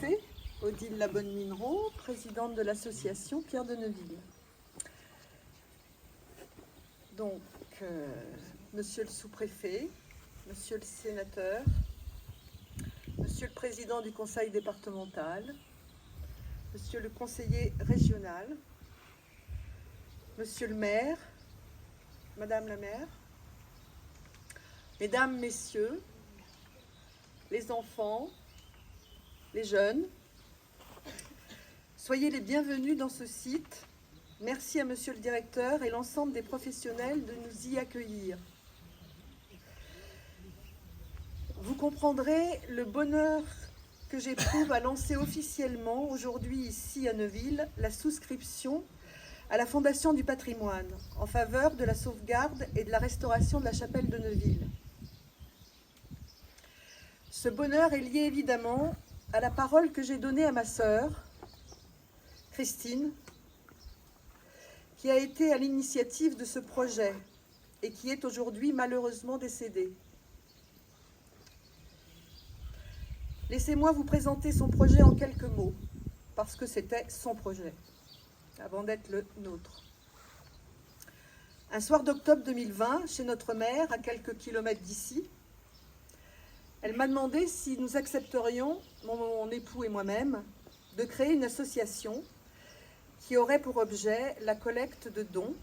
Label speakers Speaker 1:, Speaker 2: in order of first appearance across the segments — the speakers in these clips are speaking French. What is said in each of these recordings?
Speaker 1: présenter, Odile Labonne-Minereau, présidente de l'association Pierre de Neuville. Donc, monsieur le sous-préfet, monsieur le sénateur, monsieur le président du conseil départemental, monsieur le conseiller régional, monsieur le maire, madame la maire, mesdames, messieurs, les enfants, les jeunes, soyez les bienvenus dans ce site. Merci à monsieur le directeur et l'ensemble des professionnels de nous y accueillir. Vous comprendrez le bonheur que j'éprouve à lancer officiellement aujourd'hui ici à Neuville la souscription à la Fondation du patrimoine en faveur de la sauvegarde et de la restauration de la chapelle de Neuville. Ce bonheur est lié évidemment à la parole que j'ai donnée à ma sœur, Christine, qui a été à l'initiative de ce projet et qui est aujourd'hui malheureusement décédée. Laissez-moi vous présenter son projet en quelques mots, parce que c'était son projet, avant d'être le nôtre. Un soir d'octobre 2020, chez notre mère, à quelques kilomètres d'ici, elle m'a demandé si nous accepterions, mon époux et moi-même, de créer une association qui aurait pour objet la collecte de dons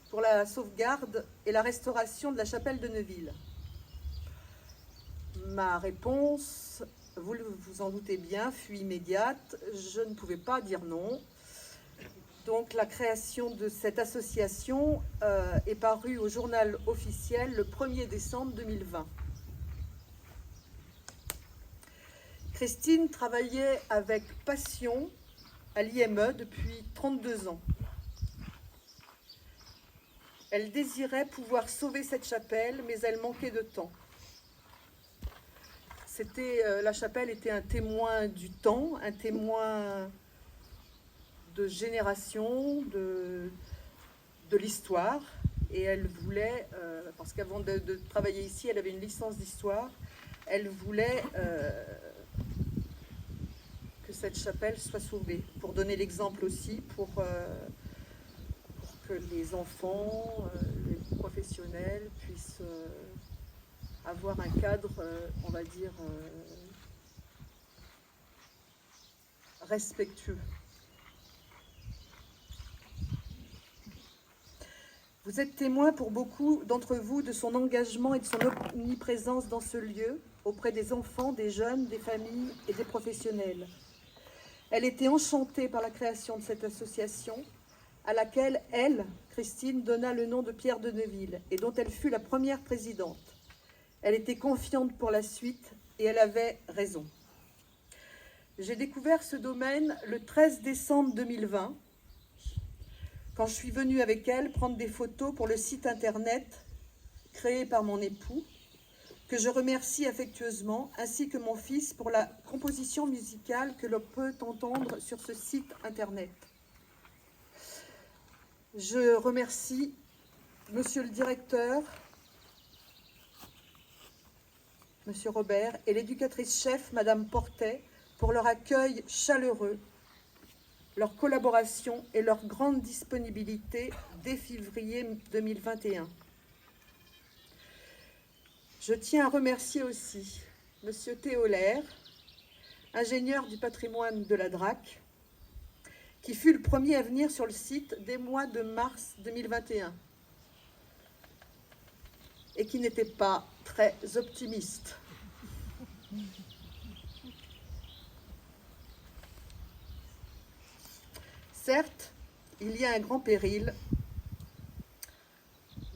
Speaker 1: pour la sauvegarde et la restauration de la chapelle de Neuville. Ma réponse, vous vous en doutez bien, fut immédiate. Je ne pouvais pas dire non. Donc la création de cette association est parue au journal officiel le 1er décembre 2020. Christine travaillait avec passion à l'IME depuis 32 ans. Elle désirait pouvoir sauver cette chapelle, mais elle manquait de temps. La chapelle était un témoin du temps, un témoin de génération, de l'histoire. Et elle voulait, parce qu'avant de travailler ici, elle avait une licence d'histoire, elle voulait que cette chapelle soit sauvée. Pour donner l'exemple aussi, pour que les enfants, les professionnels puissent avoir un cadre, on va dire, respectueux. Vous êtes témoin pour beaucoup d'entre vous de son engagement et de son omniprésence dans ce lieu, auprès des enfants, des jeunes, des familles et des professionnels. Elle était enchantée par la création de cette association, à laquelle elle, Christine, donna le nom de Pierre de Neuville et dont elle fut la première présidente. Elle était confiante pour la suite et elle avait raison. J'ai découvert ce domaine le 13 décembre 2020, quand je suis venue avec elle prendre des photos pour le site internet créé par mon époux, que je remercie affectueusement, ainsi que mon fils pour la composition musicale que l'on peut entendre sur ce site internet. Je remercie monsieur le directeur, monsieur Robert, et l'éducatrice-chef, madame Portet, pour leur accueil chaleureux, leur collaboration et leur grande disponibilité dès février 2021. Je tiens à remercier aussi monsieur Théo Lair, ingénieur du patrimoine de la DRAC, qui fut le premier à venir sur le site dès mois de mars 2021 et qui n'était pas très optimiste. Certes, il y a un grand péril,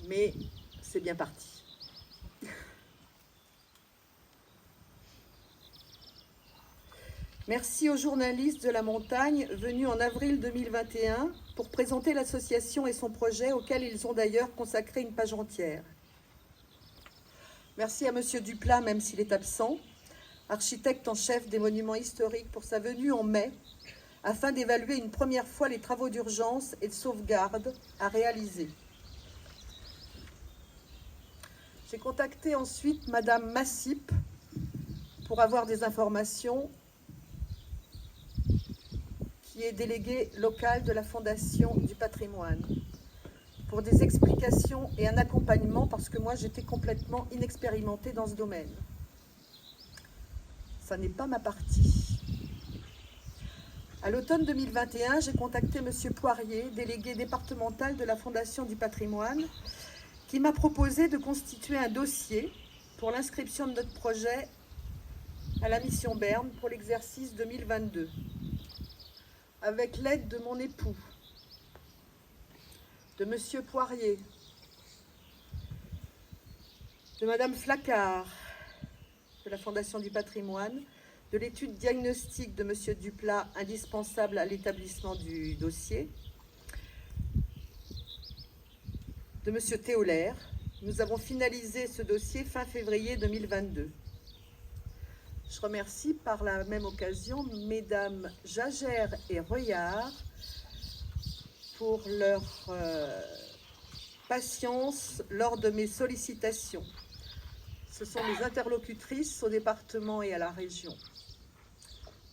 Speaker 1: mais c'est bien parti. Merci aux journalistes de la montagne venus en avril 2021 pour présenter l'association et son projet, auquel ils ont d'ailleurs consacré une page entière. Merci à monsieur Duplat, même s'il est absent, architecte en chef des monuments historiques, pour sa venue en mai, afin d'évaluer une première fois les travaux d'urgence et de sauvegarde à réaliser. J'ai contacté ensuite madame Massip pour avoir des informations qui est délégué local de la Fondation du patrimoine, pour des explications et un accompagnement, parce que moi j'étais complètement inexpérimentée dans ce domaine. Ça n'est pas ma partie. À l'automne 2021, j'ai contacté M. Poirier, délégué départemental de la Fondation du patrimoine, qui m'a proposé de constituer un dossier pour l'inscription de notre projet à la mission Berne pour l'exercice 2022, avec l'aide de mon époux, de M. Poirier, de Mme Flacard, de la Fondation du patrimoine, de l'étude diagnostique de M. Duplat, indispensable à l'établissement du dossier, de M. Théolaire. Nous avons finalisé ce dossier fin février 2022. Je remercie par la même occasion Mesdames Jagère et Reuillard pour leur patience lors de mes sollicitations. Ce sont mes interlocutrices au département et à la région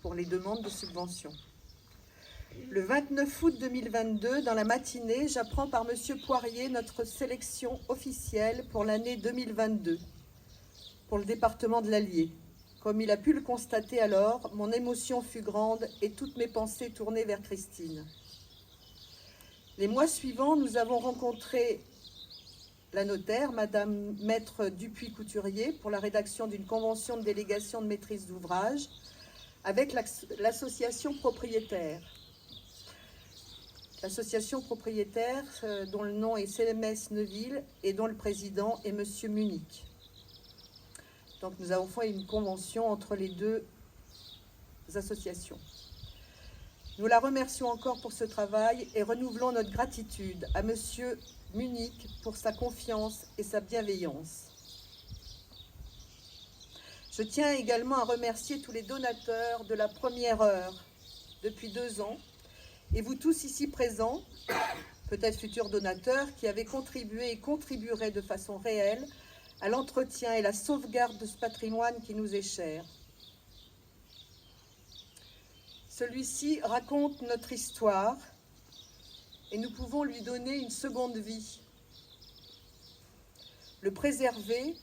Speaker 1: pour les demandes de subventions. Le 29 août 2022, dans la matinée, j'apprends par M. Poirier notre sélection officielle pour l'année 2022 pour le département de l'Allier. Comme il a pu le constater alors, mon émotion fut grande et toutes mes pensées tournées vers Christine. Les mois suivants, nous avons rencontré la notaire, Madame Maître Dupuis-Couturier, pour la rédaction d'une convention de délégation de maîtrise d'ouvrage avec l'association propriétaire. L'association propriétaire, dont le nom est CMS Neuville et dont le président est M. Munich. Donc nous avons fait une convention entre les deux associations. Nous la remercions encore pour ce travail et renouvelons notre gratitude à M. Munich pour sa confiance et sa bienveillance. Je tiens également à remercier tous les donateurs de la première heure depuis 2 ans et vous tous ici présents, peut-être futurs donateurs, qui avez contribué et contribueraient de façon réelle à l'entretien et la sauvegarde de ce patrimoine qui nous est cher. Celui-ci raconte notre histoire et nous pouvons lui donner une seconde vie, le préserver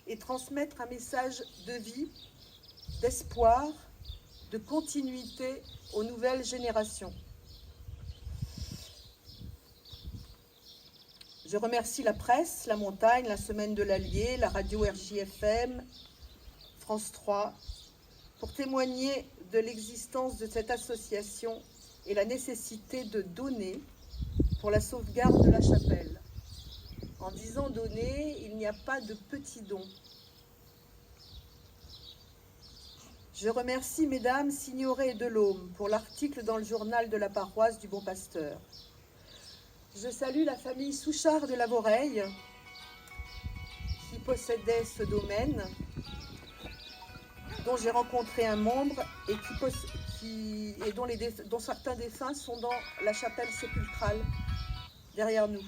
Speaker 1: et transmettre un message de vie, d'espoir, de continuité aux nouvelles générations. Je remercie la presse, la montagne, la Semaine de l'Allier, la radio RJFM, France 3, pour témoigner de l'existence de cette association et la nécessité de donner pour la sauvegarde de la chapelle. En disant donner, il n'y a pas de petits dons. Je remercie Mesdames Signoret et Delhomme pour l'article dans le journal de la paroisse du Bon Pasteur. Je salue la famille Souchard de la Voreille qui possédait ce domaine, dont j'ai rencontré un membre et dont certains défunts sont dans la chapelle sépulcrale derrière nous.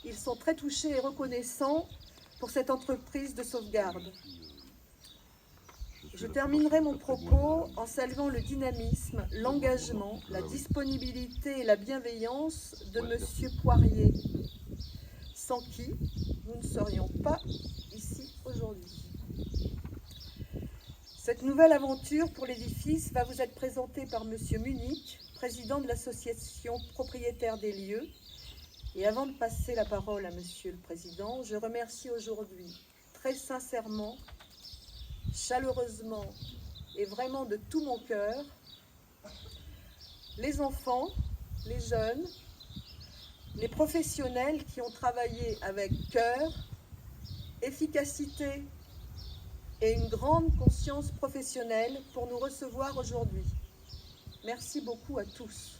Speaker 1: Ils sont très touchés et reconnaissants pour cette entreprise de sauvegarde. Je terminerai mon propos en saluant le dynamisme, l'engagement, la disponibilité et la bienveillance de M. Poirier, sans qui nous ne serions pas ici aujourd'hui. Cette nouvelle aventure pour l'édifice va vous être présentée par M. Munich, président de l'association propriétaire des lieux. Et avant de passer la parole à Monsieur le Président, je remercie aujourd'hui très sincèrement, chaleureusement et vraiment de tout mon cœur les enfants, les jeunes, les professionnels qui ont travaillé avec cœur, efficacité et une grande conscience professionnelle pour nous recevoir aujourd'hui. Merci beaucoup à tous.